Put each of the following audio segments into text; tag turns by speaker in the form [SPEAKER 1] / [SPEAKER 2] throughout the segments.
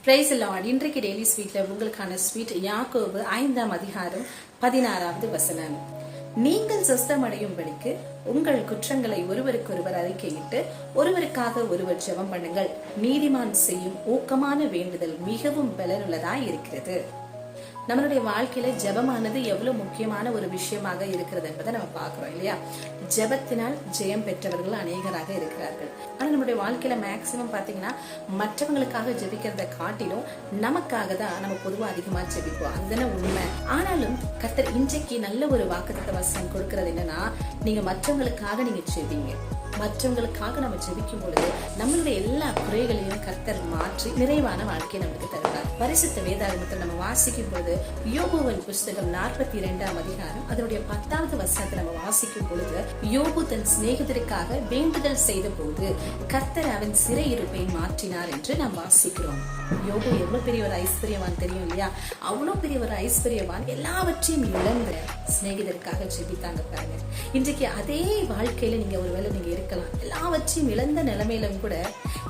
[SPEAKER 1] Price lord. இன்றைக்கு daily ஸ்வீட்ல உங்களுக்கான ஸ்வீட் யாக்கோபு 5ஆம் அதிகாரம் 16வது வசனம். நீங்கள் சொஸ்தமடையும்படிக்கு உங்கள் குற்றங்களை ஒருவருக்கொருவர் அறிக்கையிட்டு ஒருவருக்காக ஒருவர் ஜெபம் பண்ணுங்கள். நீதிமான் செய்யும் ஊக்கமான வேண்டுதல் மிகவும் பலனுள்ளதாய் இருக்கிறது. நம்மளுடைய வாழ்க்கையில ஜெபமானது எவ்வளவு முக்கியமான ஒரு விஷயமாக இருக்கிறது என்பதை நம்ம பாக்குறோம் இல்லையா. ஜெபத்தினால் ஜெயம் பெற்றவர்கள் அநேகராக இருக்கிறார்கள். ஆனா நம்மளுடைய வாழ்க்கையில மேக்சிமம் பாத்தீங்கன்னா மற்றவங்களுக்காக ஜெபிக்கிறத காட்டிலும் நமக்காக தான் நம்ம பொதுவா அதிகமா ஜெபிப்போம். அதுதானே உண்மை. ஆனாலும் கர்த்தர் இன்றைக்கு நல்ல ஒரு வாக்குத்தத்த வசனம் கொடுக்கிறது என்னன்னா, நீங்க மற்றவங்களுக்காக நீங்க ஜெபிங்க. மற்றவங்களுக்காக நம்ம ஜெபிக்கும் பொழுது நம்மளுடைய எல்லா குறைகளையும் கர்த்தர் மாற்றி நிறைவான வாழ்க்கையை நமக்கு தருவார். பரிசுத்த வேதாகமத்தை நம்ம வாசிக்கும் பொழுது யோபுவின் புஸ்தகம் 42ஆம் அதிகாரம் அதனுடைய 10வது வசனத்தை நம்ம வாசிக்கும் பொழுது, யோபு தன் சிநேகிதருக்காக வேண்டுதல் செய்த போது கர்த்தர் அவன் சிறையிருப்பை மாற்றினார் என்று நாம் வாசிக்கிறோம். யோபு எவ்வளவு பெரிய ஒரு ஐஸ்வர்யவான் தெரியும் இல்லையா. அவ்வளவு பெரிய ஒரு ஐஸ்வர்யவான் எல்லாவற்றையும் இழந்த சிநேகிதருக்காக ஜெபித்தாங்க பாருங்க. இன்றைக்கு அதே வாழ்க்கையில நீங்க ஒருவேளை நீங்க இருக்கலாம். எல்லாவற்றையும் இழந்த நிலைமையிலும் கூட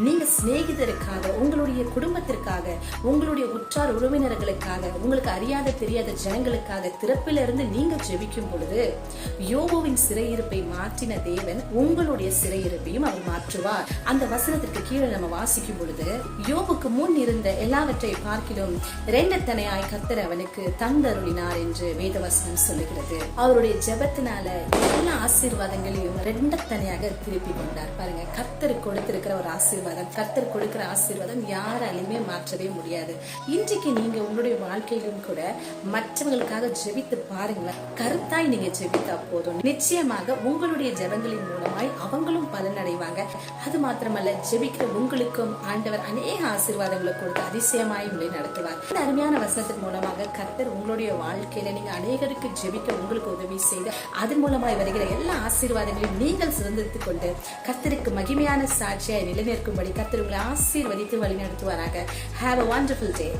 [SPEAKER 1] நீங்க சிநேகிதருக்காக, உங்களுடைய குடும்பத்திற்காக, உங்களுடைய உற்றார் உறவினர்களுக்காக, உங்களுக்கு அறியாத தெரியாத ஜனங்களுக்காக திறப்பிலிருந்து நீங்க ஜெபிக்கும் பொழுது யோபுவின் சிறையிருப்பை மாற்றின தேவன் உங்களுடைய சிறையிருப்பையும் அவர் மாற்றுவார். அந்த வசனத்திற்கு கீழே நம்ம வாசிக்கும் பொழுது, யோபுக்கு முன் இருந்த எல்லாவற்றை பார்க்கிலும் இரண்டத்தனையாய் கர்த்தர் அவனுக்கு தந்தருளினார் என்று வேதவசனம் சொல்லுகிறது. அவருடைய ஜெபத்தினால எல்லா ஆசீர்வாதங்களையும் இரண்டத்தனையாக திருப்பி கொண்டார். பாருங்க, கர்த்தர் கொடுத்திருக்கிற ஒரு ஆசீர்வாதம், கர்த்தர் கொடுக்கிற ஆசீர்வாதம் யாராலுமே மாற்றவே முடியாது. இன்றைக்கு நீங்க உங்களுடைய வாழ்க்கையிலும் கூட மற்றவங்களுக்காக ஜெபித்து பாருங்களேன். கருத்தாய் நீங்க ஜெபித்தா போதும், நிச்சயமாக உங்களுடைய ஜெபங்களின் மூலமாய் அவங்களும் பலன் அடைவாங்க. அது மாத்திரமல்ல, ஜெபிக்கிற உங்களுக்கும் ஆண்டவர் அநேக ஆசீர்வாதங்களை கொடுத்து அதிசயமாய் உங்களை நடத்துவார். இந்த அருமையான வசனத்தின் மூலமாக கர்த்தர் உங்களுடைய வாழ்க்கையில நீங்க அநேகருக்கு ஜெபிக்க உங்களுக்கு உதவி செய்து அதன் மூலமாய் வருகிற எல்லா ஆசீர்வாதங்களையும் நீங்கள் சுதந்திரித்துக் கொண்டு கர்த்தருக்கு மகிமையான சாட்சியாய் நிலைநிற்கும்படி கர்த்தர் உங்களை ஆசீர்வதித்து வழி நடத்துவாராக. Have a wonderful day.